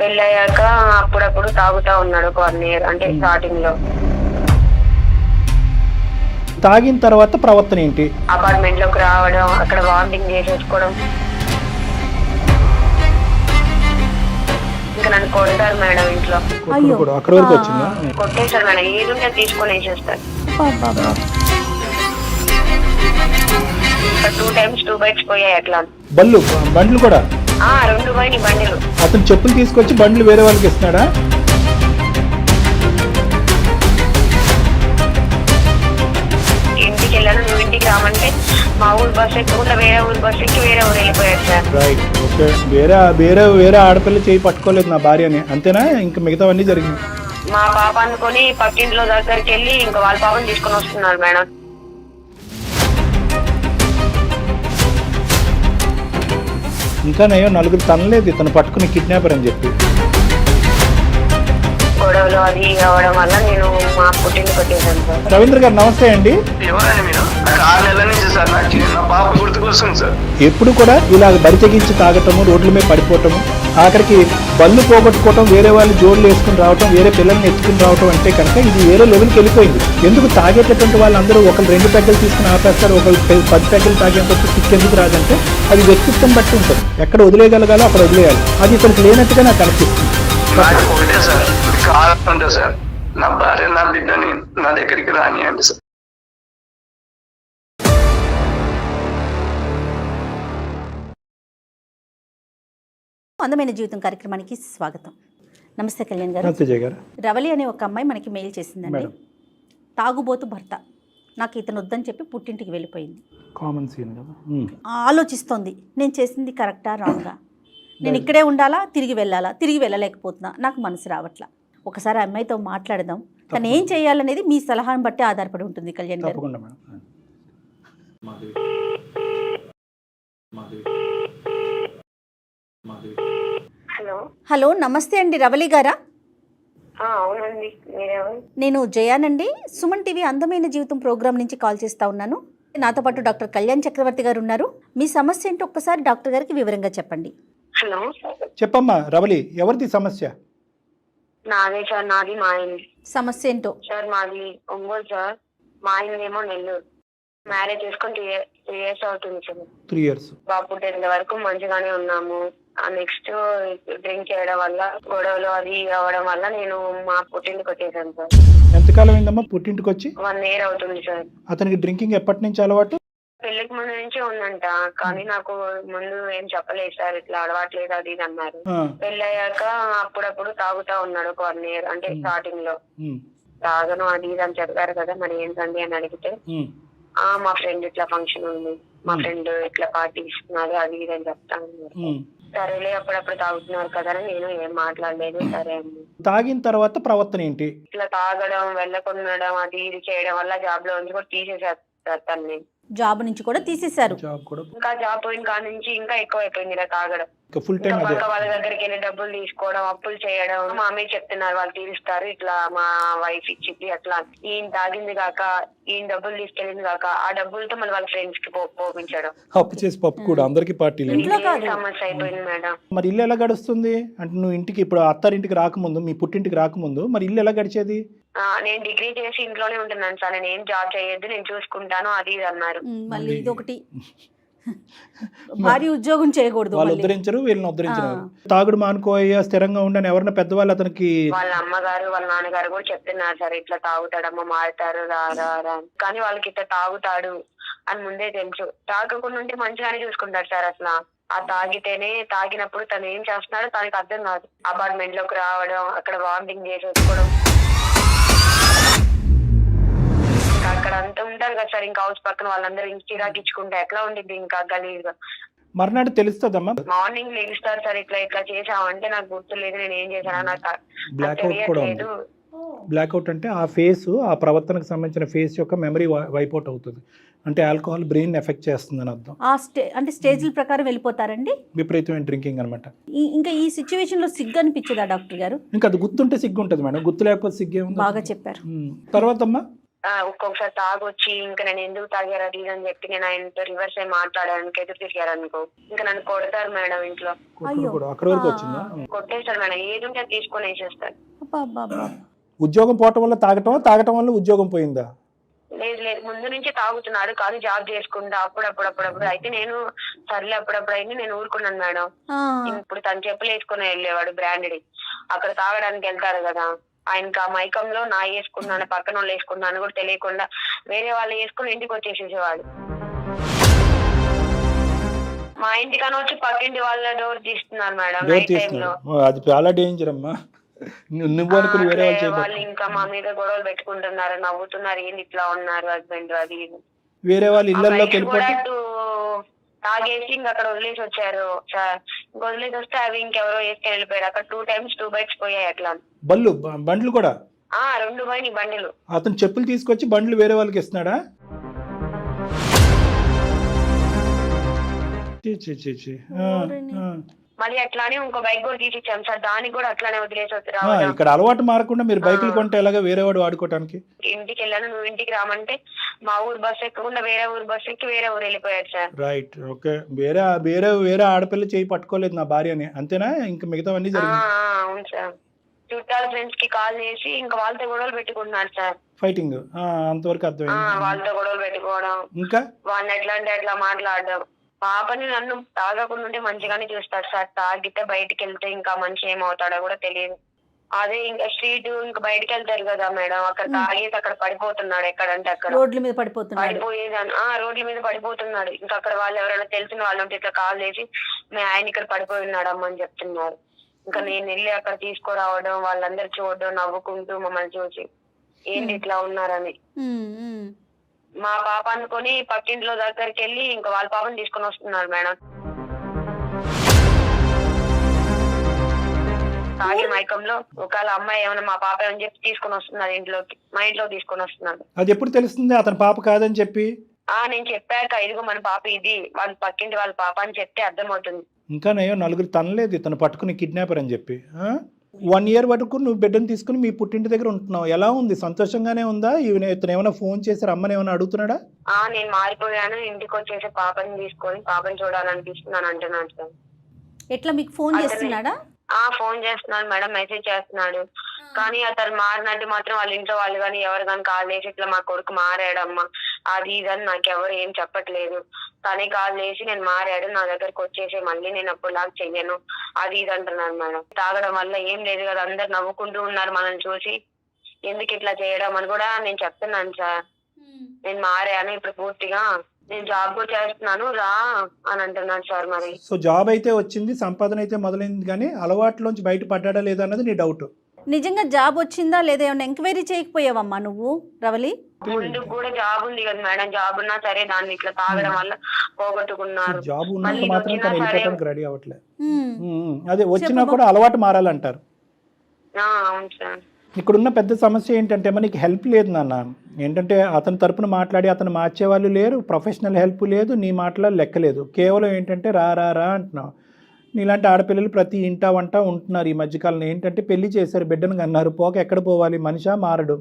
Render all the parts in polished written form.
పెళ్ళయ్యాక అప్పుడప్పుడు తాగుతా ఉన్నాడు ఒక 1 year, అంటే స్టార్టింగ్ లో. తాగిన తర్వాత ప్రవర్తన ఏంటి? అపార్ట్మెంట్ లోకి రావడం, అక్కడ వామిటింగ్ చేసేసుకోవడం, ఇంకా నన్ను కొడతారు మేడం ఇంట్లో. కూడా అక్కడ వరకు వచ్చిందా? కొట్టేశారు మేడం, ఏది ఉంటే తీసుకొని వేసేస్తారు. 2 times 2 bites పోయాయి అట్లా. బండ్లు కూడా 2 పోయినాయి బండిలు. అతను చెప్పులు తీసుకొచ్చి బండ్లు వేరే వాళ్ళకి ఇస్తున్నాడా? ఇంటికి వెళ్ళాను, నువ్వు ఇంటికి రామంటే మా ఊరు బస్సు ఎక్కకుండా వేరే ఊరు బస్సు ఎక్కి వేరే ఊరు వెళ్ళిపోయాడు సార్. Right, okay. వేరే ఆడపిల్ల చేయి పట్టుకోలేదు నా భార్యని, అంతేనా? ఇంకా మిగతావన్నీ జరిగింది. మా పాప అనుకొని పక్కింట్లో దగ్గరికి వెళ్ళి ఇంకా వాళ్ళ పాపని తీసుకొని వస్తున్నారు మేడం. ఇంకా నేను నలుగురు తనలేదు ఇతను పట్టుకుని కిడ్నాపర్ అని చెప్పి. గొడవలు అది అవడం వల్ల నేను మా పుట్టింటికి వచ్చేసాను సార్. రవీంద్ర గారు నమస్తే అండి. ఎవరండి మీరు? నాకు 6 నెలల నుంచి సార్ నాకు నా పాప గుర్తుకొస్తుంది సార్. ఎప్పుడు కూడా ఇలా బరి తెగించి తాగటము, రోడ్ల మీద పడిపోవటము, ఆఖరికి బళ్ళు పోగొట్టుకోవటం, వేరే వాళ్ళు జోడులు వేసుకుని రావటం, వేరే పిల్లల్ని ఎత్తుకుని రావటం అంటే కనుక ఇది వేరే లెవెల్కి వెళ్ళిపోయింది. ఎందుకు తాగేటటువంటి వాళ్ళందరూ ఒకరు 2 పెగ్గలు తీసుకుని ఆపేస్తారు, ఒకరు 10 పెగ్గలు తాగేంత కిక్ ఎందుకు రాదంటే అది వ్యక్తిత్వం బట్టి ఉంటుంది. ఎక్కడ వదిలేయగలగాలో అక్కడ వదిలేయాలి. అది ఇతనికి లేనట్టుగా నాకు అనిపిస్తుంది. నాకు ఒకటే సార్, కావాలంటే సార్ నా భార్య నా బిడ్డని నా దగ్గరికి రానియండి సార్. అందమైన జీవితం కార్యక్రమానికి స్వాగతం. నమస్తే కళ్యాణ్ గారు. నమస్తే జయ గారు. రవలి అనే ఒక అమ్మాయి మనకి మెయిల్ చేసిందండి. మేడం. తాగుబోతు భర్త నాకు ఇతను వద్దని చెప్పి పుట్టింటికి వెళ్ళిపోయింది. కామన్ సీన్ కదా. ఆలోచిస్తోంది, నేను చేసింది కరెక్టా రాంగా, నేను ఇక్కడే ఉండాలా తిరిగి వెళ్ళాలా, తిరిగి వెళ్ళలేకపోతున్నా, నాకు మనసు రావట్లా. ఒకసారి ఆ అమ్మాయితో మాట్లాడదాం. తను ఏం చేయాలనేది మీ సలహాను బట్టి ఆధారపడి ఉంటుంది కళ్యాణ్ గారు. తప్పకుండా మేడం. హలో. హలో, నమస్తే అండి, రవలి గారా? అవునండి, మీరెవరు? నేను జయానండి, సుమన్ టీవీ అందమైన జీవితం ప్రోగ్రామ్ నుంచి కాల్ చేస్తా ఉన్నాను. నాతో పాటు డాక్టర్ కళ్యాణ్ చక్రవర్తి గారు ఉన్నారు. మీ సమస్య ఏంటో ఒక్కసారి డాక్టర్ గారికి వివరంగా చెప్పండి. హలో. చెప్పమ్మా రవలి, ఎవరిది సమస్య? నాదే సార్, నాది మా ఆయన. సమస్య ఏంటో సార్ మాది ఒంగోలు సార్, మా ఆయనదేమో నెల్లూరు. మ్యారేజ్ చేసుకొని 3 years అవుతుంది సార్. 3 years. బాబు పుట్టేంత వరకు మంచిగానే ఉన్నాము. నెక్స్ట్ డ్రింక్ చేయడం వల్ల గొడవలు అది అవడం వల్ల నేను మా పుట్టింటికి వచ్చేసాను సార్. ఎంతకాలం అయిందమ్మా పుట్టింటికి వచ్చి? 1 year అవుతుంది సార్. అతనికి డ్రింకింగ్ ఎప్పటి నుంచి అలవాటు? పెళ్లికి ముందు నుంచే ఉందంట, కానీ నాకు ముందు ఏం చెప్పలేదు సార్, ఇట్లా అలవాట్లేదు అది ఇది అన్నారు. పెళ్ళయ్యాక అప్పుడప్పుడు తాగుతా ఉన్నాడు ఒక 1 year, అంటే స్టార్టింగ్ లో. తాగను అది ఇది అని చెప్పారు కదా, మరి ఏంటండి అని అడిగితే మా ఫ్రెండ్ ఇట్లా ఫంక్షన్ ఉంది, మా ఫ్రెండ్ ఇట్లా పార్టీ ఇస్తున్నారు అది ఇది అని చెప్తా ఉన్నారు. సరేలే అప్పుడప్పుడు తాగుతున్నారు కదా అని నేను ఏం మాట్లాడలేదు. సరే అండి. తాగిన తర్వాత ప్రవర్తన ఏంటి? ఇట్లా తాగడం, వెళ్ళకుండడం అది ఇది చేయడం వల్ల జాబ్ లో నుంచి కూడా తీసేసారు తన్ని. జాబ్ నుంచి కూడా తీసేశారు. ఇంకా జాబ్ పోయిన కాడ నుంచి ఇంకా ఎక్కువ అయిపోయింది ఇలా తాగడం. ఫుల్ టైం పక్క వాళ్ళ దగ్గరికి వెళ్ళి డబ్బులు తీసుకోవడం, అప్పులు చేయడం. మా అమ్మాయి చెప్తున్నారు వాళ్ళు తీరుస్తారు, ఇట్లా మా వైఫ్ ఇచ్చింది అట్లా. ఈయన తాగింది కాక, ఈయన డబ్బులు తీసుకెళ్ళింది కాక, ఆ డబ్బులతో మళ్ళీ వాళ్ళ ఫ్రెండ్స్ కి పోపించడం. అప్పు చేసి పప్పు కూడా అందరికి పార్టీలు. సమస్య అయిపోయింది మేడం. మరి ఇల్లు ఎలా గడుస్తుంది? అంటే నువ్వు ఇంటికి ఇప్పుడు అత్తారింటికి రాకముందు, మీ పుట్టింటికి రాకముందు మరి ఇల్లు ఎలా గడిచేది? నేను డిగ్రీ చేసి ఇంట్లోనే ఉంటున్నాను సార్, నేను ఏం జాబ్ చేయొద్దు, నేను చూసుకుంటాను అది ఇది అన్నారు. మళ్ళీ ఇది ఒకటి, భారీ ఉద్యోగం చేయకూడదు. వాళ్ళు ఉద్ధరించరు, వీళ్ళని ఉద్ధరించరు. తాగుడు మానుకోయ్యా, స్థిరంగా ఉండని ఎవరైనా పెద్దవాళ్ళు అతనికి. వాళ్ళ అమ్మగారు వాళ్ళ నాన్నగారు కూడా చెప్తున్నారు సార్, ఇట్లా తాగుతాడమ్మా మారుతారు రా, కానీ వాళ్ళకి ఇట్లా తాగుతాడు అని ముందే తెలుసు. తాగకుండా ఉంటే మంచిగానే చూసుకుంటారు సార్. అసలు ఆ తాగితేనే, తాగినప్పుడు తను ఏం చేస్తున్నాడో తనకి అర్థం కాదు. అపార్ట్మెంట్ లోకి రావడం, అక్కడ వామిటింగ్ చేసేసుకోవడం, అక్కడ అంతా ఉంటారు కదా సార్, ఇంకా హౌస్ పక్కన వాళ్ళందరూ ఇంక చిరాకిచ్చుకుంటే ఎట్లా ఉండిద్ది ఇంకా గలీజ్గా. మర్నాడు తెలుస్తుందమ్మా? మార్నింగ్ లేస్తారు సార్, ఇట్లా ఇట్లా చేసావంటే నాకు గుర్తులేదు, నేను ఏం చేశానా నాకు తెలియట్లేదు. బ్లాక్అవుట్ అంటే ఆ ఫేస్, ఆ ప్రవర్తనకు సంబంధించిన ఫేస్ యొక్క మెమరీ వైపౌట్ అవుతుంది. అంటే ఆల్కహాల్ బ్రెయిన్ ఎఫెక్ట్ చేస్తుందని అర్థం. అంటే స్టేజ్ల ప్రకారం వెళ్ళిపోతారండి. విపరీతమైన డ్రింకింగ్ అనమాట. ఇంకా ఈ సిచ్యువేషన్ లో సిగ్గు అనిపించదా డాక్టర్ గారు? ఇంకా అది గుర్తుంటే సిగ్గు ఉంటుంది మేడం, గుర్తు లేకపోతే సిగ్గే ఉంది. బాగా చెప్పారు. తర్వాత అమ్మా ఒక్కొక్కసారి తాగొచ్చి ఇంకా నేను ఎందుకు తాగారు అది ఇది అని చెప్పి నేను ఆయనతో రివర్స్ అయి మాట్లాడడానికి ఎదురు తిరిగారు అనుకో, ఇంకా నన్ను కొడతారు మేడం ఇంట్లో. అక్కడ వరకు వచ్చిందా? కొట్టేస్తారు మేడం, ఏది ఉంటే అది తీసుకొని వేసేస్తారు. ఉద్యోగం పోవటం వల్ల తాగటం వల్ల ఉద్యోగం పోయిందా? లేదు లేదు, ముందు నుంచి తాగుతున్నాడు కానీ జాబ్ చేసుకుంటా అప్పుడప్పుడు. అయితే నేను సర్లే అప్పుడప్పుడు అయితే నేను ఊరుకున్నాను మేడం. ఇప్పుడు తను చెప్పులు వేసుకుని వెళ్ళేవాడు బ్రాండెడ్, అక్కడ తాగడానికి వెళ్తారు కదా, ఆయనకి ఆ మైకంలో నా వేసుకున్నాను పక్కన వాళ్ళు వేసుకున్నాను కూడా తెలియకుండా వేరే వాళ్ళు వేసుకుని ఇంటికి వచ్చేసేసేవాడు. మా ఇంటికన్నా వచ్చి పక్కింటి వాళ్ళ డోర్ తీస్తున్నారు మేడం నైట్ టైంలో. అది చాలా డేంజర్ అమ్మా. వాళ్ళు ఇంకా మా మీద గొడవలు పెట్టుకుంటున్నారు, నవ్వుతున్నారు, ఏంది ఇట్లా ఉన్నారు హస్బెండ్ అది వేరే వాళ్ళు ఇళ్ళలోకి తాగేసి ఇంకా అక్కడ వదిలేసి వచ్చారు. వదిలేసి వస్తే అవి ఇంకెవరో వేసుకొని వెళ్ళిపోయారు. అక్కడ 2 times 2 bikes పోయాయి. అట్లా బండ్లు కూడా 2 పోయినాయి బండిలు. అతను చెప్పులు తీసుకొచ్చి బండ్లు వేరే వాళ్ళకి ఇస్తున్నాడా? మళ్ళీ అట్లానే ఇంకో బైక్ కూడా తీసి ఇచ్చాం సార్, దానికి కూడా అట్లానే వదిలేసి వచ్చారు. ఇక్కడ అలవాటు మారకుండా మీరు బైకులు కొంటే ఎలాగా వేరే వాడు వాడుకోవడానికి? ఇంటికి వెళ్ళాను, నువ్వు ఇంటికి రామంటే మా ఊరు బస్సు ఎక్కకుండా వేరే ఊరు బస్సు ఎక్కి వేరే ఊరు వెళ్ళిపోయాడు సార్. Right, okay. వేరే ఆడపిల్ల చేయి పట్టుకోలేదు నా భార్యని, అంతేనా? ఇంకా మిగతావన్నీ జరిగింది. అవును సార్, చుట్టాల ఫ్రెండ్స్ కి కాల్ చేసి ఇంకా వాళ్ళతో గొడవలు పెట్టుకుంటున్నారు సార్. ఫైటింగ్ అంతవరకు అర్థమైంది. వాళ్ళతో గొడవలు పెట్టుకోవడం, ఇంకా వాళ్ళని ఎట్లా అంటే అట్లా మాట్లాడడం. పాపని నన్ను తాగకుండా ఉంటే మంచిగానే చూస్తాడు సార్, తాగితే బయటికి వెళ్తే ఇంకా మంచి ఏమవుతాడో కూడా తెలియదు. అదే ఇంకా స్ట్రీట్ ఇంకా బయటకు వెళ్తారు కదా మేడం, అక్కడ తాగేసి అక్కడ పడిపోతున్నాడు, ఎక్కడంటే అక్కడ రోడ్ల మీద పడిపోయేదాన్ని రోడ్ల మీద పడిపోతున్నాడు. ఇంకా అక్కడ వాళ్ళు ఎవరైనా తెలిసిన వాళ్ళు ఉంటే ఇట్లా కాల్ చేసి మీ ఆయన ఇక్కడ పడిపోయి ఉన్నాడు అమ్మని చెప్తున్నారు. ఇంకా నేను వెళ్ళి అక్కడ తీసుకురావడం, వాళ్ళందరూ చూడడం, నవ్వుకుంటూ మమ్మల్ని చూసి ఏంటి ఇట్లా ఉన్నారని. మా పాప అనుకుని పక్కింట్లో దగ్గరికి వెళ్ళి ఇంకా వాళ్ళ పాపని తీసుకొని వస్తున్నారు మేడం. తాగి మైకంలో ఒకవేళ అమ్మాయి ఏమైనా మా పాప అని చెప్పి తీసుకొని వస్తున్నారు ఇంట్లోకి, మా ఇంట్లో తీసుకొని వస్తున్నారు. అది ఎప్పుడు తెలుస్తుంది అతని పాప కాదని చెప్పి? నేను చెప్పాక ఇదిగో మన పాప ఇది, వాళ్ళ పక్కింటి వాళ్ళ పాప అని చెప్తే అర్థమవుతుంది. ఇంకా నయ్యో నలుగురు తనలేదు ఇతను పట్టుకుని కిడ్నాపర్ అని చెప్పి. 1 year వరకు నువ్వు బిడ్డను తీసుకుని మీ పుట్టింటి దగ్గర ఉంటున్నావు. ఎలా ఉంది? సంతోషంగానే ఉందా? ఇతను ఏమైనా ఫోన్ చేసి రమ్మని ఏమైనా అడుగుతున్నాడా? నేను మారిపోయాను, ఇంటికి వచ్చేసి పాపని తీసుకొని పాపని చూడాలనిపిస్తున్నాను అంటున్నాడు సార్. ఎట్లా మీకు ఫోన్ చేస్తున్నాడా? ఫోన్ చేస్తున్నాడు మేడం, మెసేజ్ చేస్తున్నాడు. కానీ అతను మారినట్టు మాత్రం వాళ్ళ ఇంట్లో వాళ్ళు కానీ ఎవరు కానీ కాల్ చేసి ఇట్లా మా కొడుకు మారాడమ్మా అది ఇదని నాకు ఎవరు ఏం చెప్పట్లేదు. తనే కాల్ చేసి నేను మారాడు, నా దగ్గరకు వచ్చేసి మళ్ళీ నేను అప్పుడులాగా చెయ్యను అది ఇది అంటున్నాను మేడం. తాగడం వల్ల ఏం లేదు కదా, అందరు నవ్వుకుంటూ ఉన్నారు మనల్ని చూసి, ఎందుకు ఇట్లా చేయడం అని కూడా నేను చెప్తున్నాను సార్. నేను మారాను, ఇప్పుడు పూర్తిగా నేను జాబ్ కూడా చేస్తున్నాను రా అని అంటున్నాను సార్. మరి సో జాబ్ అయితే వచ్చింది, సంపాదన అయితే మొదలైంది, కానీ అలవాట్లోంచి బయట పడ్డా లేదా అన్నది నీ డౌట్. నిజంగా జాబ్ వచ్చిందా లేదా ఏమన్నా ఎంక్వైరీ చేయకపోయావమ్మా నువ్వు రవలి? ముందు కూడా జాబ్ ఉంది కదా మేడం, జాబ్ ఉన్నా సరే దాన్ని ఇట్లా తాగడం వల్ల పోగొట్టుకున్నారు. జాబ్ ఉన్నంత మాత్రం తను వెళ్ళిపోవడానికి రెడీ అవ్వట్లేదు. అదే వచ్చినా కూడా అలవాటు మారాలంటారు. అవును సార్. ఇక్కడున్న పెద్ద సమస్య ఏంటంటే మనకి హెల్ప్ లేదు నాన్న. ఏంటంటే అతని తరపున మాట్లాడి అతను మార్చేవాళ్ళు లేరు, ప్రొఫెషనల్ హెల్ప్ లేదు, నీ మాటలో లెక్కలేదు. కేవలం ఏంటంటే రా రా రా అంటున్నావు. నీలాంటి ఆడపిల్లలు ప్రతి ఇంటా వంట ఉంటున్నారు ఈ మధ్యకాలంలో. ఏంటంటే పెళ్లి చేశారు, బిడ్డను కన్నారు, పోక ఎక్కడ పోవాలి, మనిషా మారడు.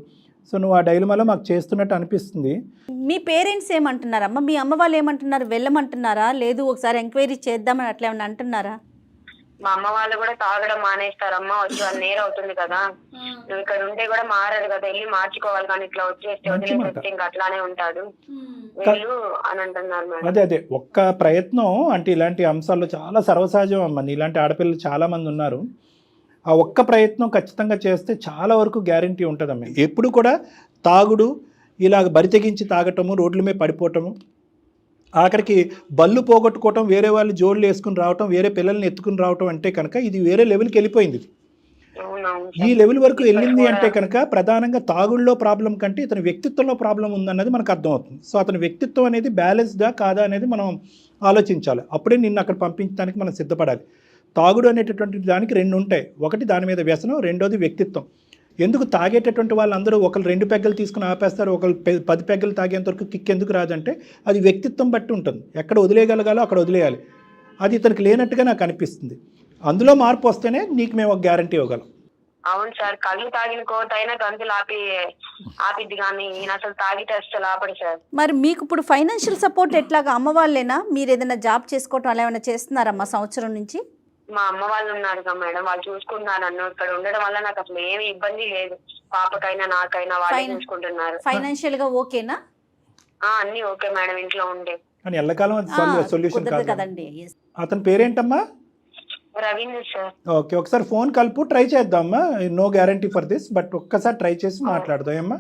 సో నువ్వు ఆ డైలమాలో మాకు చేస్తున్నట్టు అనిపిస్తుంది. మీ పేరెంట్స్ ఏమంటున్నారమ్మా? మీ అమ్మ వాళ్ళు ఏమంటున్నారు? వెళ్ళమంటున్నారా? లేదు ఒకసారి ఎంక్వైరీ చేద్దామని అట్లా ఏమన్నా అంటున్నారా? మా అమ్మ వాళ్ళు కూడా తాగడం మానేస్తారమ్మా, వచ్చి 1 year అవుతుంది కదా, నువ్వు ఇక్కడ ఉంటే కూడా మారదు కదా, వెళ్ళి మార్చుకోవాలి, కానీ ఇట్లా వచ్చేస్తే వదిలేస్తే ఇంకా అట్లానే ఉంటాడు వెళ్ళు అని అంటున్నారు మేడం. అదే ఒక్క ప్రయత్నం అంటే ఇలాంటి అంశాల్లో చాలా సర్వసహజం అమ్మ. ఇలాంటి ఆడపిల్లలు చాలా మంది ఉన్నారు. ఆ ఒక్క ప్రయత్నం ఖచ్చితంగా చేస్తే చాలా వరకు గ్యారంటీ ఉంటుందమ్మ. ఎప్పుడు కూడా తాగుడు ఇలా బరి తెగించి తాగటము, రోడ్ల మీద పడిపోవటము, ఆఖరికి బళ్ళు పోగొట్టుకోవటం, వేరే వాళ్ళు జోళ్ళు వేసుకుని రావటం, వేరే పిల్లల్ని ఎత్తుకుని రావటం అంటే కనుక ఇది వేరే లెవెల్కి వెళ్ళిపోయింది. ఈ లెవెల్ వరకు వెళ్ళింది అంటే కనుక ప్రధానంగా తాగుళ్ళలో ప్రాబ్లం కంటే ఇతని వ్యక్తిత్వంలో ప్రాబ్లం ఉందన్నది మనకు అర్థమవుతుంది. సో అతని వ్యక్తిత్వం అనేది బ్యాలెన్స్డా కాదా అనేది మనం ఆలోచించాలి. అప్పుడే నిన్ను అక్కడ పంపించడానికి మనం సిద్ధపడాలి. తాగుడు అనేటటువంటి దానికి 2 ఉంటాయి. ఒకటి దాని మీద వ్యసనం, రెండోది వ్యక్తిత్వం. ఎందుకు తాగేటటువంటి వాళ్ళందరూ ఒకరు 2 పెగ్గలు తీసుకుని ఆపేస్తారు, ఒకరు 10 పెగ్గలు తాగేంత వరకు కిక్ ఎందుకు రాదంటే అది వ్యక్తిత్వం బట్టి ఉంటుంది. ఎక్కడ వదిలేయగలగాలో అక్కడ వదిలేయాలి. అది ఇతనికి లేనట్టుగా నాకు అనిపిస్తుంది. అందులో మార్పు వస్తేనే నీకు మేము ఒక గ్యారంటీ ఇవ్వగలం. అవును సార్, కళ్ళు తాగిన కోతైనా గంతులు ఆపిద్ది కానీ ఈయన అసలు తాగితే అసలు ఆపడు సార్. మరి మీకు ఇప్పుడు ఫైనాన్షియల్ సపోర్ట్ ఎట్లాగా? అమ్మ వాళ్ళేనా? మీరు ఏదైనా జాబ్ చేసుకోవటం అలా ఏమైనా చేస్తున్నారమ్మా సంవత్సరం నుంచి? మా అమ్మ వాళ్ళు ఉన్నారు కదా మేడం, వాళ్ళు చూసుకుంటున్నారు నన్ను. ఇక్కడ ఉండడం వల్ల నాకు అసలు ఏమి ఇబ్బంది లేదు, పాపకైనా నాకైనా వాళ్ళే చూసుకుంటున్నారు. ఫైనాన్షియల్ గా ఓకేనా? అన్ని ఓకే మేడం, ఇంట్లో ఉండే. కానీ ఎల్లకాలం సొల్యూషన్ కాదు కదండి. అతని పేరేంటమ్మా? రవీంద్ర సార్. ఓకే, ఒకసారి ఫోన్ కలుపు, ట్రై చేద్దామమ్మా. No guarantee for this, but ఒక్కసారి ట్రై చేసి మాట్లాడదాం అమ్మా.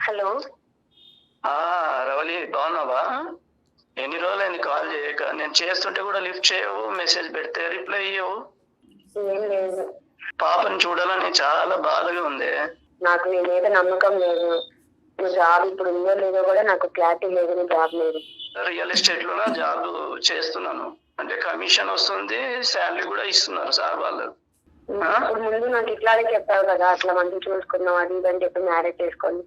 హలో. రవలి, బాగున్నావా? ఎన్ని రోజులైంది కాల్ చేయక? నేను చేస్తుంటే కూడా లిఫ్ట్ చేయవు, మెసేజ్ పెడితే రిప్లై ఇవ్వవు. ఏం లేదు, పాపని చూడాలని చాలా బాధగా ఉంది. నాకు నీ మీద నమ్మకం లేదు. నువ్వు జాబ్ ఇప్పుడు ఉందో లేదో కూడా నాకు క్లారిటీ లేదు. నీ జాబ్ లేదు. రియల్ ఎస్టేట్ లో జాబ్ చేస్తున్నాను, అంటే కమిషన్ వస్తుంది, శాలరీ కూడా ఇస్తున్నారు సార్ వాళ్ళు. ఇప్పుడు ముందు నాకు ఇట్లానే చెప్పావు కదా, అట్లా మంచి చూసుకున్నావు అది ఇది అని చెప్పి మ్యారేజ్ చేసుకొని,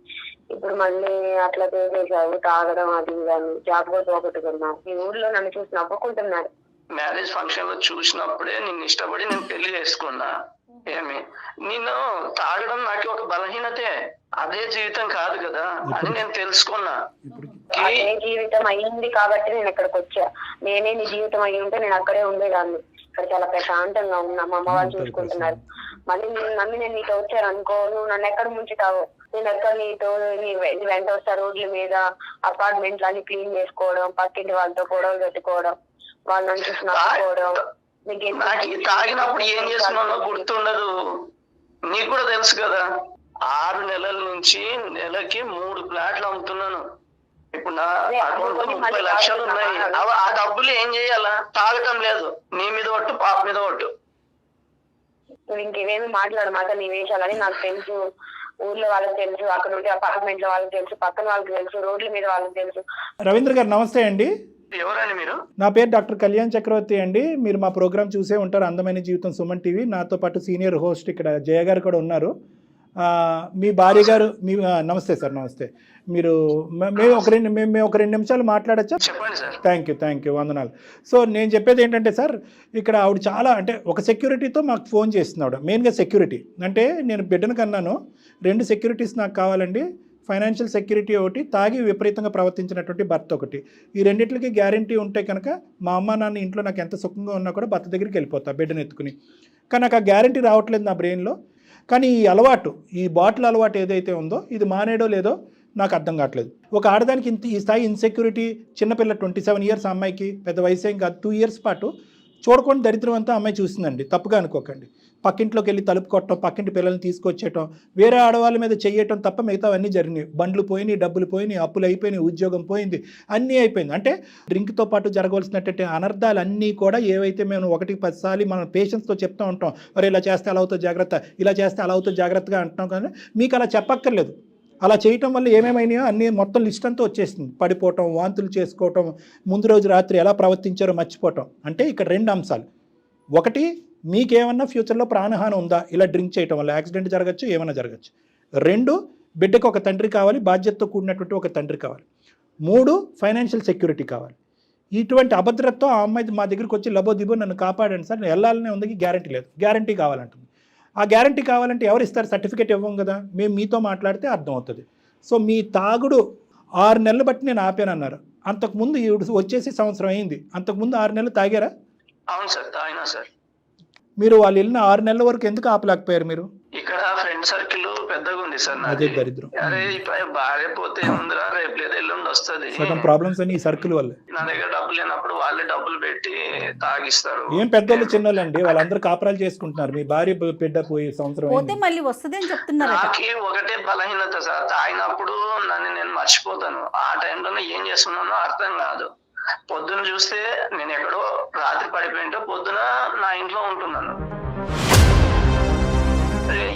ఇప్పుడు మళ్ళీ అట్లా చేసేసావు, తాగడం అది ఇది అని, జాబ్ కూడా పోగొట్టుకున్నావు. ఈ ఊర్లో నన్ను చూసి నవ్వుకుంటున్నారు. మ్యారేజ్ ఫంక్షన్ లో చూసినప్పుడే నిన్ను ఇష్టపడి నేను పెళ్లి చేసుకున్నా. ఏమి నిన్ను తాగడం నాకు ఒక బలహీనతే, అదే జీవితం కాదు కదా అని నేను తెలుసుకున్నా. అదే జీవితం అయ్యింది కాబట్టి నేను ఇక్కడికి వచ్చా. నేనే నీ జీవితం అయ్యి ఉంటే నేను అక్కడే ఉండేదాన్ని. ఇక్కడ చాలా ప్రశాంతంగా ఉన్నా, మా అమ్మ వాళ్ళు చూసుకుంటున్నారు. మళ్ళీ నేను నమ్మి నేను నీతో వచ్చాను అనుకో, నువ్వు నన్ను ఎక్కడ ముంచుతావు? నేను ఎక్కడ నీతో వెంట వస్తా, రోడ్ల మీద అపార్ట్మెంట్లు అన్ని క్లీన్ చేసుకోవడం, పక్కింటి వాళ్ళతో గొడవలు పెట్టుకోవడం, వాళ్ళు నన్ను చూసి నవ్వుకోవడం. తాగినప్పుడు ఏం చేస్తున్నానో గుర్తుండదు, నీకు కూడా తెలుసు కదా. 6 నెలల నుంచి నెలకి 3 ప్లాట్లు అమ్ముతున్నాను. ఇప్పుడు నా అకౌంట్ లో 30 లక్షలు ఉన్నాయి. ఆ డబ్బులు ఏం చేయాలా? తాగటం లేదు. నీ మీద ఒట్టు, పాప మీద ఒట్టు. నువ్వు ఇంకేమేమి మాట్లాడమాట, నీ వేషాలని నాకు తెలుసు. ఊర్లో వాళ్ళకి తెలుసు, అక్కడ ఉంటే అపార్ట్మెంట్ లో వాళ్ళకి తెలుసు, పక్కన వాళ్ళకి తెలుసు, రోడ్ల మీద వాళ్ళకి తెలుసు. రవీంద్ర గారు నమస్తే అండి. ఎవరండి మీరు? నా పేరు డాక్టర్ కళ్యాణ్ చక్రవర్తి అండి. మీరు మా ప్రోగ్రామ్ చూసే ఉంటారు, అందమైన జీవితం సుమన్ టీవీ. నాతో పాటు సీనియర్ హోస్ట్ ఇక్కడ జయ గారు కూడా ఉన్నారు. మీ భార్య గారు నమస్తే సార్. నమస్తే. మీరు మేము ఒక రెండు నిమిషాలు మాట్లాడచ్చా? చెప్పండి సార్. థ్యాంక్ యూ, వందనాలు. సో నేను చెప్పేది ఏంటంటే సార్, ఇక్కడ ఆవిడ చాలా అంటే ఒక సెక్యూరిటీతో మాకు ఫోన్ చేస్తున్నాడు. మెయిన్గా సెక్యూరిటీ అంటే నేను బిడ్డను కన్నాను, 2 సెక్యూరిటీస్ నాకు కావాలండి. ఫైనాన్షియల్ సెక్యూరిటీ ఒకటి, తాగి విపరీతంగా ప్రవర్తించినటువంటి భర్త ఒకటి. ఈ రెండింటికి గ్యారంటీ ఉంటే కనుక మా అమ్మ నాన్న ఇంట్లో నాకు ఎంత సుఖంగా ఉన్నా కూడా భర్త దగ్గరికి వెళ్ళిపోతా బిడ్డను ఎత్తుకుని. కానీ నాకు ఆ గ్యారంటీ రావట్లేదు నా బ్రెయిన్లో. కానీ ఈ అలవాటు, ఈ బాటిల్ అలవాటు ఏదైతే ఉందో, ఇది మానేయడో లేదో నాకు అర్థం కావట్లేదు. ఒక ఆడదానికి ఈ స్థాయి ఇన్సెక్యూరిటీ, చిన్నపిల్ల 27 ఇయర్స్ అమ్మాయికి, పెద్ద వయసు ఏం కాదు, 2 ఇయర్స్ పాటు చూడకుండా దరిద్రం అంతా అమ్మాయి చూసిందండి. తప్పుగా అనుకోకండి. పక్కింట్లోకి వెళ్ళి తలుపు కొట్టడం, పక్కింటి పిల్లల్ని తీసుకొచ్చేయటం, వేరే ఆడవాళ్ళ మీద చెయ్యటం తప్ప మిగతావన్నీ జరిగినాయి. బండ్లు పోయినాయి, డబ్బులు పోయినాయి, అప్పులు అయిపోయినాయి, ఉద్యోగం పోయింది, అన్నీ అయిపోయింది. అంటే డ్రింక్తో పాటు జరగవలసినటువంటి అనర్థాలు అన్నీ కూడా ఏవైతే మేము 1-10 సార్లు మనం పేషెన్స్తో చెప్తూ ఉంటాం, మరి ఇలా చేస్తే అలా అవుతుంది జాగ్రత్త, ఇలా చేస్తే అలా అవుతుంది జాగ్రత్తగా అంటున్నాం. కానీ మీకు అలా చెప్పక్కర్లేదు. అలా చేయటం వల్ల ఏమేమైనాయో అన్నీ మొత్తం లిస్ట్ అంతా వచ్చేసింది. పడిపోవటం, వాంతులు చేసుకోవటం, ముందు రోజు రాత్రి ఎలా ప్రవర్తించారో మర్చిపోవటం. అంటే ఇక్కడ 2 అంశాలు. ఒకటి, మీకేమన్నా ఫ్యూచర్లో ప్రాణహాని ఉందా ఇలా డ్రింక్ చేయటం వల్ల? యాక్సిడెంట్ జరగచ్చు, ఏమైనా జరగచ్చు. 2, బిడ్డకు ఒక తండ్రి కావాలి, బాధ్యతతో కూడినటువంటి ఒక తండ్రి కావాలి. 3, ఫైనాన్షియల్ సెక్యూరిటీ కావాలి. ఇటువంటి అభద్రతతో ఆ అమ్మాయి మా దగ్గరికి వచ్చి లబోదిబో నన్ను కాపాడండి సార్, వెళ్ళాలనే ఉంది, గ్యారంటీ లేదు, గ్యారంటీ కావాలంటుంది. ఆ గ్యారంటీ కావాలంటే ఎవరు ఇస్తారు? సర్టిఫికేట్ ఇవ్వం కదా, మేము మీతో మాట్లాడితే అర్థమవుతుంది. సో మీ తాగుడు 6 నెలలు బట్టి నేను ఆపానన్నారు. అంతకుముందు వచ్చేసి సంవత్సరం అయింది. అంతకుముందు 6 నెలలు తాగారా? అవును సార్, తాగినా సార్. మీరు వాళ్ళు వెళ్ళిన 6 నెలల వరకు ఎందుకు ఆపలేకపోయారు మీరు? ఇక్కడ ఫ్రెండ్ సర్కిల్ పెద్దగా ఉంది సార్. అదే దరిద్రం. అరే భార్య పోతే ఉందిరా, రేపు లేదా ఎల్లుండి వస్తుంది. సగం ప్రాబ్లమ్స్ అని ఈ సర్కిల్ వల్ల. నా దగ్గర డబ్బులు లేనప్పుడు వాళ్ళే డబ్బులు పెట్టి తాగిస్తారు. ఏం పెద్దోళ్ళు చిన్నోళ్ళు అండి, వాళ్ళందరూ కాపురాలు చేసుకుంటున్నారు. మీ భార్య బిడ్డ పోయి సంవత్సరం పోతే మళ్ళీ వస్తుంది అని చెప్తున్నారు. నాకు ఒకటే బలహీనత సార్, తాగినప్పుడు నన్ను నేను మర్చిపోతాను. ఆ టైంలో ఏం చేస్తున్నానో అర్థం కాదు. పొద్దున చూస్తే నేను ఎక్కడో రాత్రి పడిపోయింటే పొద్దున నా ఇంట్లో ఉంటున్నాను.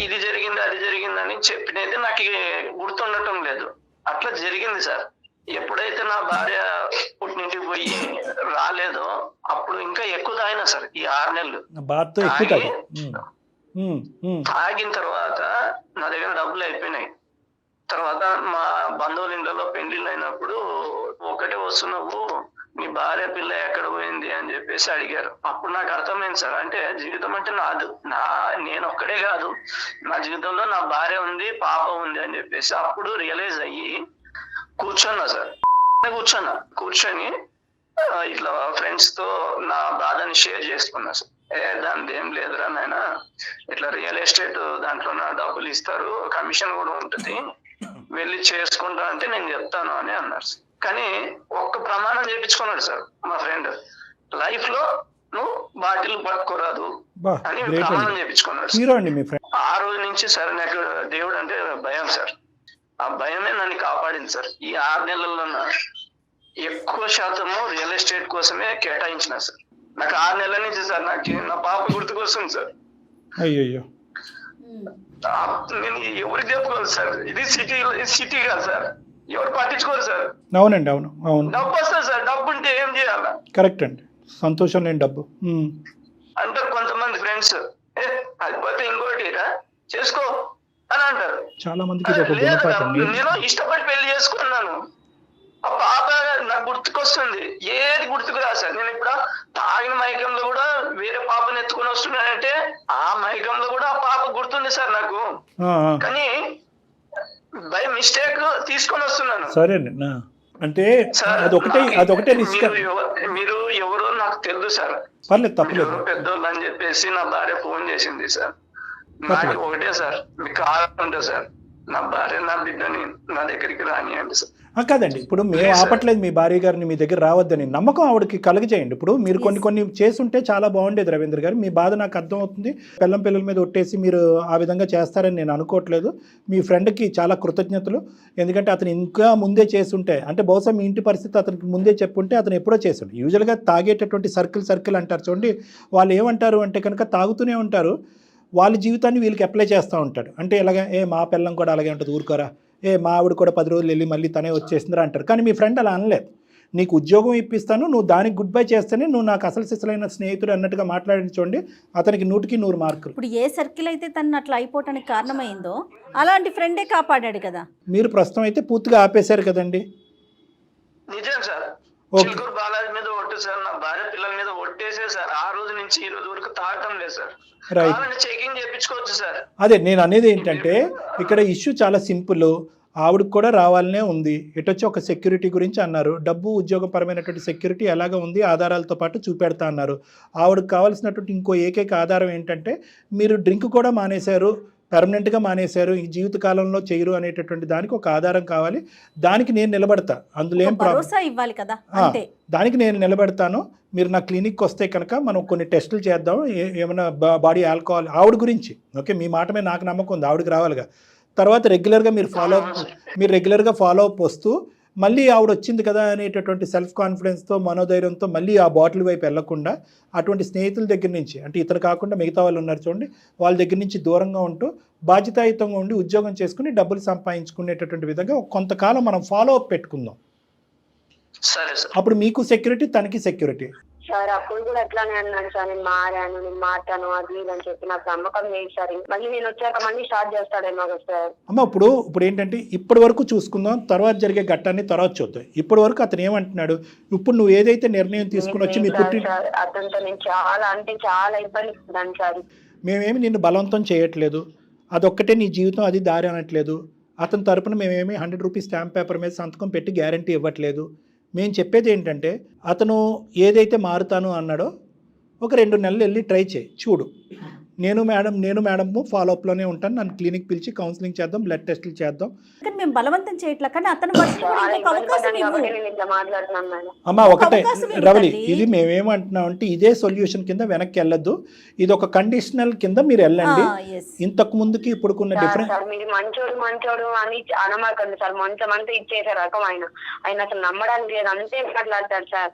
ఇది జరిగింది అది జరిగిందని చెప్పినది నాకు గుర్తుండటం లేదు. అట్లా జరిగింది సార్. ఎప్పుడైతే నా భార్య పుట్టినింటికి పోయి రాలేదో అప్పుడు ఇంకా ఎక్కువ తాగినా సార్. ఈ 6 నెలలు తాగిన తర్వాత నా దగ్గర డబ్బులు అయిపోయినాయి. తర్వాత మా బంధువుల ఇంట్లో పెళ్లిళ్ళు అయినప్పుడు ఒకటే వస్తున్నావు, మీ భార్య పిల్ల ఎక్కడ పోయింది అని చెప్పేసి అడిగారు. అప్పుడు నాకు అర్థమైంది సార్, అంటే జీవితం అంటే నేను ఒక్కడే కాదు, నా జీవితంలో నా భార్య ఉంది, పాప ఉంది అని చెప్పేసి అప్పుడు రియలైజ్ అయ్యి కూర్చున్నా సార్. కూర్చొని ఇట్లా ఫ్రెండ్స్ తో నా బాధని షేర్ చేసుకున్నా సార్. దాని ఏం లేదురా నాయన, ఇట్లా రియల్ ఎస్టేట్ దాంట్లో నా డబ్బులు ఇస్తారు, కమిషన్ కూడా ఉంటుంది, వెళ్ళి చేసుకుంటా అంటే నేను చెప్తాను అని అన్నారు సార్. కానీ ఒక్క ప్రమాణం చేయించుకున్నాడు సార్ మా ఫ్రెండ్, లైఫ్ లో నువ్వు బాటిల్ పట్టుకోరాదు అని ప్రమాణం చేయించుకున్నాడు. ఆ రోజు నుంచి సార్ నాకు దేవుడు అంటే భయం సార్. ఆ భయమే నన్ను కాపాడింది సార్. ఈ 6 నెలల్లో ఎక్కువ శాతము రియల్ ఎస్టేట్ కోసమే కేటాయించిన సార్. నాకు 6 నెలల నుంచి సార్ నాకు నా పాప గుర్తుకొస్తుంది సార్. అయ్యో నేను ఎవరికి చెప్పుకోవాలి సార్, ఇది సిటీ కాదు సార్, ఎవరు పట్టించుకోరు సార్. అవునండి, అవును. డబ్బు వస్తుంది సార్, డబ్బు ఉంటే ఏం చేయాలా? కరెక్ట్ అండి, సంతోషం లేని డబ్బు అంటారు కొంతమంది ఫ్రెండ్స్, అది పోతే ఇంకోటి చేసుకో అని అంటారు. చాలా మందికి నేను ఇష్టపడి పెళ్లి చేసుకున్నాను. ఆ పాప నాకు గుర్తుకొస్తుంది, ఏది గుర్తుకు రా సార్. నేను ఇప్పుడు తాగిన మైకంలో కూడా వేరే పాపను ఎత్తుకొని వస్తున్నానంటే ఆ మైకంలో కూడా ఆ పాప గుర్తుంది సార్ నాకు. కానీ బై మిస్టేక్ తీసుకొని వస్తున్నాను. సరేనండి, అంటే అదొకటే మీరు ఎవరో నాకు తెలుసు సార్, ఎవరో పెద్దోళ్ళు అని చెప్పేసి నా భార్య ఫోన్ చేసింది సార్. నాకు ఒకటే సార్, మీకు కావాలంటే సార్ నా భార్య నా బిడ్డని నా దగ్గరికి రానియండి సార్. కాదండి, ఇప్పుడు మేము ఆపట్లేదు మీ భార్య గారిని మీ దగ్గర రావద్దని, నమ్మకం ఆవిడకి కలగజేయండి. ఇప్పుడు మీరు కొన్ని చేస్తుంటే చాలా బాగుండేది రవీంద్ర గారు. మీ బాధ నాకు అర్థం అవుతుంది. పిల్లల మీద ఒట్టేసి మీరు ఆ విధంగా చేస్తారని నేను అనుకోవట్లేదు. మీ ఫ్రెండ్కి చాలా కృతజ్ఞతలు. ఎందుకంటే అతను ఇంకా ముందే చేస్తుంటే, అంటే బహుశా మీ ఇంటి పరిస్థితి అతనికి ముందే చెప్పుంటే అతను ఎప్పుడో చేస్తుండే. యూజువల్గా తాగేటటువంటి సర్కిల్ అంటారు చూడండి, వాళ్ళు ఏమంటారు అంటే కనుక తాగుతూనే ఉంటారు, వాళ్ళ జీవితాన్ని వీళ్ళకి అప్లై చేస్తూ ఉంటాడు. అంటే ఇలాగే మా పిల్లం కూడా అలాగే ఉంటుంది, ఊరుకోరా, మా ఆవిడ కూడా 10 రోజులు వెళ్ళి మళ్ళీ తనే వచ్చేసిందిరా అంటారు. కానీ మీ ఫ్రెండ్ అలా అనలేదు. నీకు ఉద్యోగం ఇప్పిస్తాను, నువ్వు దానికి గుడ్ బై చేస్తేనే నువ్వు నాకు అసలు సిసలైన స్నేహితుడు అన్నట్టుగా మాట్లాడించండి. అతనికి 100కి 100 మార్కులు. ఇప్పుడు ఏ సర్కిల్ అయితే తను అట్లా అయిపోవటానికి కారణమైందో అలాంటి ఫ్రెండే కాపాడాడు కదా. మీరు ప్రస్తుతం అయితే పూర్తిగా ఆపేశారు కదండి. నిజం సార్, చిలుకూరు బాలాజీ మీద ఒట్టు సార్, నా భార్య పిల్లల మీద ఒట్టేసే సార్. ఆ రోజు నుంచి ఈ రోజు వరకు తాగటం లేదు సార్. చెకింగ్ చేయించుకోవచ్చు సార్. అదే నేను అనేది ఏంటంటే, ఇక్కడ ఇష్యూ చాలా సింపుల్. ఆవిడకి కూడా రావాలనే ఉంది. ఇటొచ్చి ఒక సెక్యూరిటీ గురించి అన్నారు, డబ్బు ఉద్యోగపరమైనటువంటి సెక్యూరిటీ ఎలాగ ఉంది, ఆధారాలతో పాటు చూపెడతా అన్నారు. ఆవిడకి కావాల్సినటువంటి ఇంకో ఏకైక ఆధారం ఏంటంటే, మీరు డ్రింక్ కూడా మానేశారు, పర్మనెంట్గా మానేశారు, ఈ జీవితకాలంలో చేయరు అనేటటువంటి దానికి ఒక ఆధారం కావాలి. దానికి నేను నిలబడతా, అందులో ఏం భరోసా ఇవ్వాలి కదా. దానికి నేను నిలబెడతాను. మీరు నా క్లినిక్కి వస్తే కనుక మనం కొన్ని టెస్టులు చేద్దాం, ఏమైనా బాడీ ఆల్కహాల్ ఆవిడ గురించి. ఓకే, మీ మాట మీద నాకు నమ్మకం ఉంది, ఆవిడకి రావాలిగా. తర్వాత రెగ్యులర్గా మీరు రెగ్యులర్గా ఫాలో అప్ వస్తూ మళ్ళీ ఆవిడ వచ్చింది కదా అనేటటువంటి సెల్ఫ్ కాన్ఫిడెన్స్తో, మనోధైర్యంతో మళ్ళీ ఆ బాటిల్ వైపు వెళ్లకుండా అటువంటి స్నేహితుల దగ్గర నుంచి, అంటే ఇతరు కాకుండా మిగతా వాళ్ళు ఉన్నారు చూడండి, వాళ్ళ దగ్గర నుంచి దూరంగా ఉంటూ బాధ్యతాయుతంగా ఉండి ఉద్యోగం చేసుకుని డబ్బులు సంపాదించుకునేటటువంటి విధంగా కొంతకాలం మనం ఫాలో అప్ పెట్టుకుందాం. అప్పుడు మీకు సెక్యూరిటీ, తనకి సెక్యూరిటీ. సార్ అప్పుడు కూడా అట్లానే అన్నాడు సార్, నేను మారాను, నేను మాట్లాను అది ఇది అని చెప్పి నాకు నమ్మకం లేదు సార్. మళ్ళీ నేను వచ్చాక మళ్ళీ స్టార్ట్ చేస్తాడేమో కదా సార్. అమ్మ ఇప్పుడు ఏంటంటే, ఇప్పటి వరకు చూసుకుందాం, తర్వాత జరిగే ఘట్టాన్ని తర్వాత చూద్దాం. ఇప్పటి వరకు అతను ఏమంటున్నాడు, ఇప్పుడు నువ్వు ఏదైతే నిర్ణయం తీసుకుని వచ్చి మీ అతనితో నేను చాలా ఇబ్బంది పడ్డాను సార్. మేమేమి నిన్ను బలవంతం చేయట్లేదు, అదొక్కటే నీ జీవితం, అది దారి అనట్లేదు. అతని తరపున మేమేమి 100 రూపీస్ స్టాంప్ పేపర్ మీద సంతకం పెట్టి గ్యారంటీ ఇవ్వట్లేదు. మేము చెప్పేది ఏంటంటే, అతను ఏదైతే మారుతాను అన్నాడో ఒక 2 నెలలు వెళ్ళి ట్రై చేయి, చూడు. నేను మేడం ఫాలోఅప్లోనే ఉంటాను, నన్ను క్లినిక్ పిలిచి కౌన్సిలింగ్ చేద్దాం, బ్లడ్ టెస్టులు చేద్దాం. మేము బలవంతం చేయట్లా, కానీ అతను అమ్మా ఒకటే రవలి, ఇది మేమేమంటున్నామంటే ఇదే సొల్యూషన్ కింద వెనక్కి వెళ్ళొద్దు, ఇది ఒక కండిషనల్ కింద మీరు వెళ్ళండి. ఇంతకు ముందుకి ఇప్పుడుకున్న డిఫరెన్స్. మంచోడు అని అనమాకండి సార్, మంచం అంతా ఇచ్చేసే రకం ఆయన అసలు నమ్మడానికి లేదు, అంతే మాట్లాడతాడు సార్.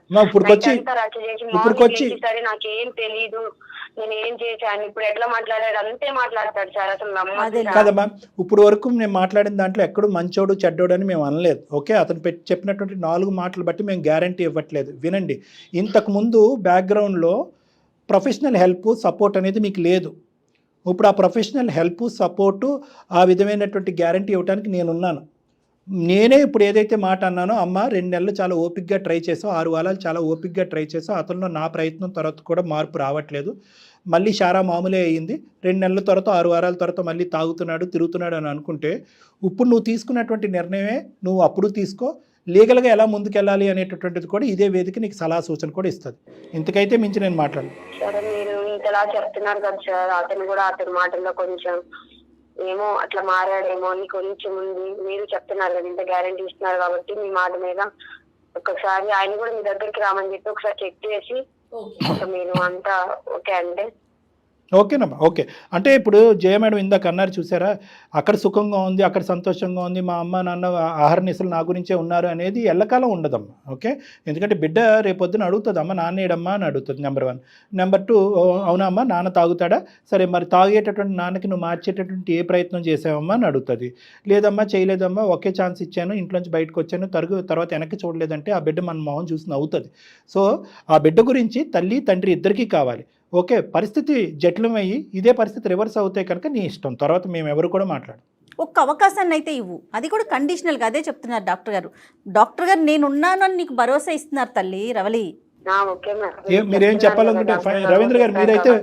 ఇప్పుడుకొచ్చి సరే నాకేం తెలీదు, నేను ఏం చేశాను, ఇప్పుడు ఎట్లా మాట్లాడాడు అంతే మాట్లాడతాడు సార్. అసలు కాదమ్మా, ఇప్పుడు వరకు నేను మాట్లాడిన దాంట్లో ఎక్కడో మంచోడు చెడ్డోడు అని మేము అనలేదు. ఓకే, అతను చెప్పినటువంటి 4 మాటలు బట్టి మేము గ్యారంటీ ఇవ్వట్లేదు. వినండి, ఇంతకుముందు బ్యాక్గ్రౌండ్లో ప్రొఫెషనల్ హెల్ప్ సపోర్ట్ అనేది మీకు లేదు. ఇప్పుడు ఆ ప్రొఫెషనల్ హెల్ప్ సపోర్టు, ఆ విధమైనటువంటి గ్యారంటీ ఇవ్వడానికి నేనున్నాను. నేనే ఇప్పుడు ఏదైతే మాట అన్నానో, అమ్మ 2 నెలలు చాలా ఓపిక్గా ట్రై చేసావు, 6 వారాలు చాలా ఓపిక్గా ట్రై చేసావు, అతనిలో నా ప్రయత్నం తర్వాత కూడా మార్పు రావట్లేదు, మళ్ళీ షారా మామూలే అయ్యింది, 2 నెలల తర్వాత 6 వారాల తర్వాత మళ్ళీ తాగుతున్నాడు తిరుగుతున్నాడు అని అనుకుంటే, ఇప్పుడు నువ్వు తీసుకున్నటువంటి నిర్ణయమే నువ్వు అప్పుడు తీసుకో, లీగల్గా ఎలా ముందుకెళ్ళాలి అనేటటువంటిది కూడా ఇదే వేదిక నీకు సలహా సూచన కూడా ఇస్తుంది. ఇంతకైతే మించి నేను మాట్లాడను. సరే, మీరు ఇంతలా చెప్తున్నారు కదా సార్, అతను కూడా అతని మాటల్లో కొంచెం ఏమో అట్లా మారాడేమో అని కొంచెం ఉంది. మీరు చెప్తున్నారు కదా, ఇంత గ్యారంటీ ఇస్తున్నారు కాబట్టి మీ మాట మీద ఒకసారి ఆయన కూడా మీ దగ్గరికి రామని చెప్పి ఒకసారి చెక్ చేసి మీరు అంతా ఓకే అంటే. ఓకేనమ్మా, ఓకే. అంటే ఇప్పుడు జయ మేడం ఇందాక అన్నారు చూసారా, అక్కడ సుఖంగా ఉంది, అక్కడ సంతోషంగా ఉంది, మా అమ్మ నాన్న ఆహర్నిశలు నా గురించే ఉన్నారు అనేది ఎల్లకాలం ఉండదమ్మా. ఓకే, ఎందుకంటే బిడ్డ రేపొద్దున అడుగుతుంది, అమ్మ నాన్న ఏడమ్మా అని అడుగుతుంది. నెంబర్ 1. నెంబర్ 2, అవునా అమ్మ నాన్న తాగుతాడా, సరే మరి తాగేటటువంటి నాన్నకి నువ్వు మార్చేటటువంటి ఏ ప్రయత్నం చేసావమ్మా అని అడుగుతుంది. లేదమ్మా చేయలేదమ్మా, ఒకే ఛాన్స్ ఇచ్చాను, ఇంట్లోంచి బయటకు వచ్చాను, తర్వాత వెనక్కి చూడలేదంటే ఆ బిడ్డ మన మొహం చూసి నవ్వుతుంది. సో ఆ బిడ్డ గురించి తల్లి తండ్రి ఇద్దరికీ కావాలి. ఓకే, పరిస్థితి జటిలమయ్యి ఇదే పరిస్థితి రివర్స్ అవుతాయి కనుక నీ ఇష్టం, తర్వాత మేము ఎవరు కూడా మాట్లాడు. ఒక్క అవకాశాన్ని అయితే ఇవ్వు, అది కూడా కండిషనల్గా. అదే చెప్తున్నారు డాక్టర్ గారు. డాక్టర్ గారు నేను ఉన్నానని నీకు భరోసా ఇస్తున్నారు తల్లి రవలి. మీరేం చెప్పాలనుకుంటే రవీంద్ర గారు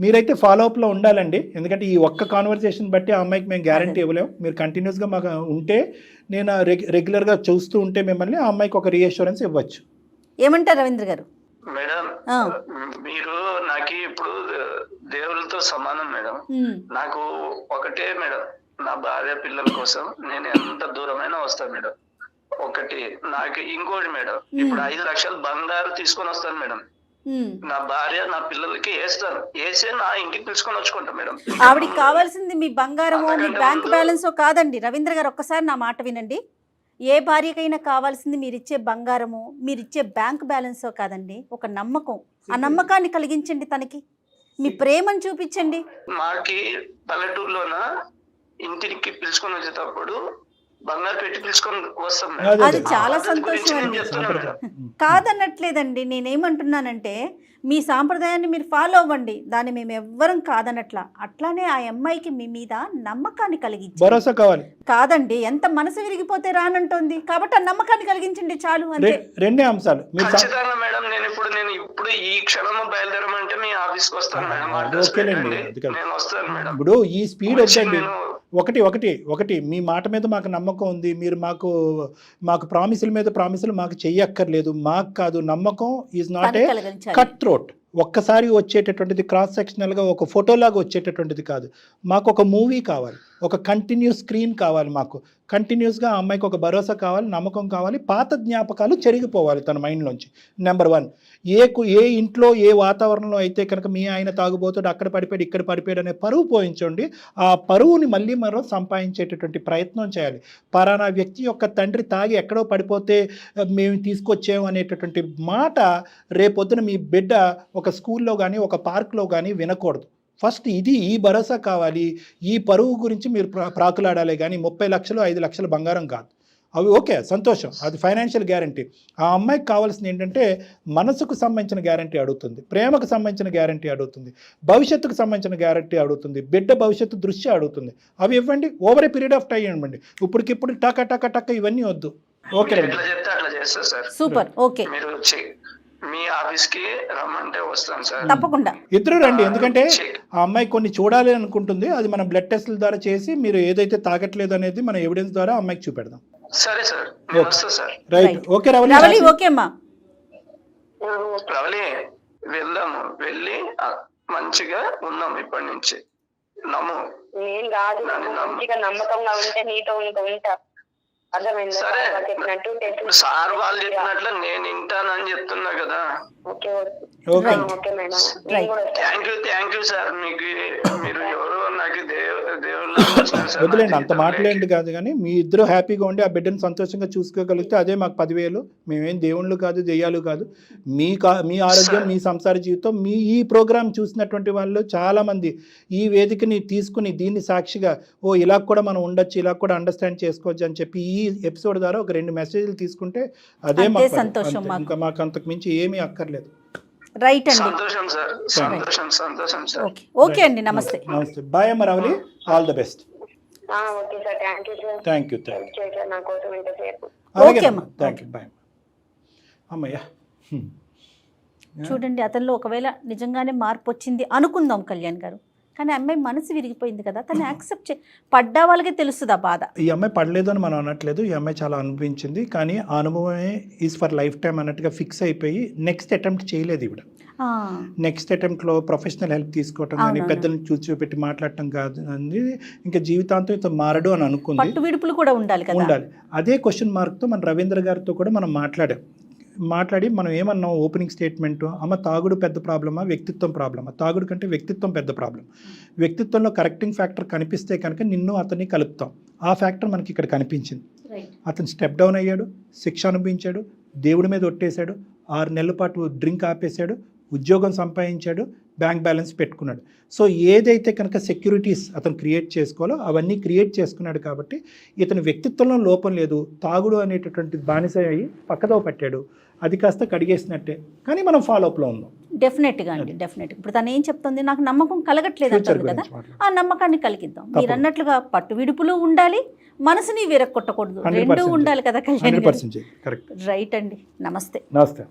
మీరైతే ఫాలో అప్లో ఉండాలండి. ఎందుకంటే ఈ ఒక్క కాన్వర్సేషన్ బట్టి ఆ అమ్మాయికి మేము గ్యారంటీ ఇవ్వలేము. మీరు కంటిన్యూస్గా మాకు ఉంటే, నేను రెగ్యులర్గా చూస్తూ ఉంటే మిమ్మల్ని ఆ అమ్మాయికి ఒక రీఅష్యూరెన్స్ ఇవ్వచ్చు. ఏమంటారు రవీంద్ర గారు? మేడం, మీరు నాకు ఇప్పుడు దేవుళ్ళతో సమానం మేడం. నాకు ఒకటే మేడం, నా భార్య పిల్లల కోసం నేను ఎంత దూరమైనా వస్తాను మేడం. ఒకటి నాకు ఇంకోటి మేడం, ఇప్పుడు 5 లక్షలు బంగారు తీసుకొని వస్తాను మేడం. నా భార్య నా పిల్లలకి వేసే నా ఇంటికి తీసుకొని వచ్చుకుంటా మేడం. ఆవిడికి కావాల్సింది మీ బంగారమో మీ బ్యాంక్ బ్యాలెన్సో కాదండి రవీంద్ర గారు, ఒక్కసారి నా మాట వినండి. ఏ భార్యకైనా కావాల్సింది మీరిచ్చే బంగారము, మీరిచ్చే బ్యాంక్ బ్యాలెన్సో కాదండి, ఒక నమ్మకం. ఆ నమ్మకాన్ని కలిగించండి, తనకి మీ ప్రేమను చూపించండి. మాకి పల్లెటూరులోన ఇంటికి పిలుచుకొని వచ్చేటప్పుడు బంగారు పెట్టి పిలుచుకొని వస్తాం. అది చాలా సంతోషం అండి, కాదనట్లేదండి. నేనేమంటున్నానంటే మీ సాంప్రదాయాన్ని మీరు ఫాలో అవ్వండి, దాన్ని మేము ఎవ్వరం కాదనట్లా. అట్లానే ఆ అమ్మాయికి మీ మీద నమ్మకాన్ని కలిగించండి, భరోసా కావాలి. కాదండి, ఎంత మనసు విరిగిపోతే రానంటోంది కాబట్టి ఆ నమ్మకాన్ని కలిగించండి చాలు, అంతే. 2 అంశాలు. ఖచ్చితంగా మేడం, నేను ఇప్పుడు ఈ క్షణం బయలుదేరమంటే మీ ఆఫీస్కి వస్తాను మేడం. నేను వస్తాను మేడం. ఇప్పుడు ఈ స్పీడ్ వచ్చండి. ఒకటి మీ మాట మీద మాకు నమ్మకం ఉంది, మీరు మాకు ప్రామిసులు మాకు చెయ్యక్కర్లేదు. మాకు కాదు, నమ్మకం is not a cut throat. ఒక్కసారి వచ్చేటటువంటిది, క్రాస్ సెక్షనల్గా ఒక ఫోటోలాగా వచ్చేటటువంటిది కాదు. మాకు ఒక మూవీ కావాలి, ఒక కంటిన్యూస్ స్క్రీన్ కావాలి. మాకు కంటిన్యూస్గా ఆ అమ్మాయికి ఒక భరోసా కావాలి, నమ్మకం కావాలి, పాత జ్ఞాపకాలు చెరిగిపోవాలి తన మైండ్లోంచి. నెంబర్ 1, ఏ ఇంట్లో ఏ వాతావరణంలో అయితే కనుక మీ ఆయన తాగుబోతాడు, అక్కడ పడిపోయాడు ఇక్కడ పడిపోయాడు అనే పరువు పోయించండి. ఆ పరువుని మళ్ళీ మరో సంపాదించేటటువంటి ప్రయత్నం చేయాలి. పరానా వ్యక్తి యొక్క తండ్రి తాగి ఎక్కడో పడిపోతే మేము తీసుకొచ్చాము అనేటటువంటి మాట రేపొద్దున మీ బిడ్డ ఒక స్కూల్లో కానీ ఒక పార్క్లో కానీ వినకూడదు. ఫస్ట్ ఈ భరోసా కావాలి. ఈ పరువు గురించి మీరు ప్రాకులాడాలి కానీ 30 లక్షలు 5 లక్షలు బంగారం కాదు. అవి ఓకే, సంతోషం, అది ఫైనాన్షియల్ గ్యారంటీ. ఆ అమ్మాయికి కావాల్సింది ఏంటంటే మనసుకు సంబంధించిన గ్యారంటీ అడుగుతుంది, ప్రేమకు సంబంధించిన గ్యారంటీ అడుగుతుంది, భవిష్యత్తుకు సంబంధించిన గ్యారంటీ అడుగుతుంది, బిడ్డ భవిష్యత్తు దృష్టి అడుగుతుంది. అవి ఇవ్వండి, over a period of time ఇవ్వండి. ఇప్పటికిప్పుడు టక్క ఇవన్నీ వద్దు. Okay, super. ఓకే, మీ ఆఫీస్ కి రమ్మంటే వస్తాను సార్, తప్పకుండా. ఇద్దరు రండి, ఎందుకంటే ఆ అమ్మాయి కొన్ని చూడాలి అనుకుంటుంది. అది మనం బ్లడ్ టెస్ట్ల ద్వారా చేసి మీరు ఏదైతే తాగట్లేదు అనేది మన ఎవిడెన్స్ ద్వారా అమ్మాయికి చూపెడదాం. సరే sir, right. Okay Ravali, okay అమ్మా, రవలి వెళ్దాము, వెళ్ళి మంచిగా ఉన్నాం ఇప్పటి నుంచి. నేను కాదు, మంచిగా నమ్మకంగా ఉంటే నీతో ఉంటా. సరే, సార్ వాళ్ళు చెప్పినట్లు నేను వింటానని చెప్తున్నా కదా. Thank you sir. మీరు ఎవరు నాకు వదిలేండి, అంత మాట్లాడండి కాదు కానీ మీ ఇద్దరు హ్యాపీగా ఉండి ఆ బిడ్డను సంతోషంగా చూసుకోగలిగితే అదే మాకు 10,000. మేమేం దేవుళ్ళు కాదు, దెయ్యాలు కాదు. మీ ఆరోగ్యం, మీ సంసార జీవితం, ఈ ప్రోగ్రాం చూసినటువంటి వాళ్ళు చాలామంది ఈ వేదికని తీసుకుని దీన్ని సాక్షిగా ఇలా కూడా మనం ఉండొచ్చు, ఇలా కూడా అండర్స్టాండ్ చేసుకోవచ్చు అని చెప్పి ఈ ఎపిసోడ్ ద్వారా ఒక 2 మెసేజ్లు తీసుకుంటే అదే మాకు సంతోషం. ఇంకా మాకు అంతకు మించి ఏమీ అక్కర్లేదు. రైట్ అండి, సంతోషం సార్. ఓకే అండి, నమస్తే. బాయ్ అమ్మ Ravali, all the best. Okay sir, thank you sir. Thank you thank you చేశారు నా కోసం ఇంతసేపు. ఓకే అమ్మా. థ్యాంక్ యూ బాయ్ అమ్మయ్యా. చూడండి, అతనిలో ఒకవేళ నిజంగానే మార్పు వచ్చింది అనుకుందాం కళ్యాణ్ గారు, కానీ అమ్మాయి మనసు విరిగిపోయింది కదా, తను యాక్సెప్ట్ పడ్డా వాళ్ళకే తెలుస్తుంది ఆ బాధ. ఈ అమ్మాయి పడలేదు అని మనం అనట్లేదు, ఈ అమ్మాయి చాలా అనిపించింది, కానీ ఆ అనుభవమే ఈజ్ ఫర్ లైఫ్ టైం అన్నట్టుగా ఫిక్స్ అయిపోయి నెక్స్ట్ అటెంప్ట్ చేయలేదు ఇవిడ. నెక్స్ట్ అటెంప్ట్లో ప్రొఫెషనల్ హెల్ప్ తీసుకోవటం కానీ పెద్దల్ని చూపెట్టి మాట్లాడటం కాదు అని ఇంకా జీవితాంతం ఇంత మారడు అని అనుకుంది. పట్టు విడుపులు కూడా ఉండాలి కదా. ఉండాలి. అదే క్వశ్చన్ మార్క్తో మన రవీంద్ర గారితో కూడా మనం మాట్లాడి మనం ఏమన్నాం ఓపెనింగ్ స్టేట్మెంట్, అమ్మ తాగుడు పెద్ద ప్రాబ్లమా వ్యక్తిత్వం ప్రాబ్లమా? తాగుడు కంటే వ్యక్తిత్వం పెద్ద ప్రాబ్లం. వ్యక్తిత్వంలో కరెక్టింగ్ ఫ్యాక్టర్ కనిపిస్తే కనుక నిన్ను అతన్ని కలుపుతాం. ఆ ఫ్యాక్టర్ మనకి ఇక్కడ కనిపించింది. అతను స్టెప్ డౌన్ అయ్యాడు, శిక్ష అనుభవించాడు, దేవుడి మీద ఒట్టేశాడు, 6 నెలల పాటు డ్రింక్ ఆపేశాడు, ఉద్యోగం సంపాదించాడు, బ్యాంక్ బ్యాలెన్స్ పెట్టుకున్నాడు. సో ఏదైతే కనుక సెక్యూరిటీస్ అతను క్రియేట్ చేసుకోవాలో అవన్నీ క్రియేట్ చేసుకున్నాడు. కాబట్టి ఇతని వ్యక్తిత్వంలో లోపం లేదు. తాగుడు అనేటటువంటి బానిస అయ్యి పక్కదో పట్టాడు, అది కాస్త కడిగేసినట్టే. కానీ మనం ఫాలోఅప్లో ఉన్నాం. డెఫినెట్గా అండి, డెఫినెట్గా. ఇప్పుడు తను ఏం చెప్తుంది, నాకు నమ్మకం కలగట్లేదు అంటుంది కదా, ఆ నమ్మకాన్ని కలిగిద్దాం. మీరు అన్నట్లుగా పట్టు విడుపులు ఉండాలి, మనసుని విరక్కొట్టకూడదు, 2 ఉండాలి కదా కళ్యాణ్. 100% కరెక్ట్. రైట్ అండి. నమస్తే. నమస్తే.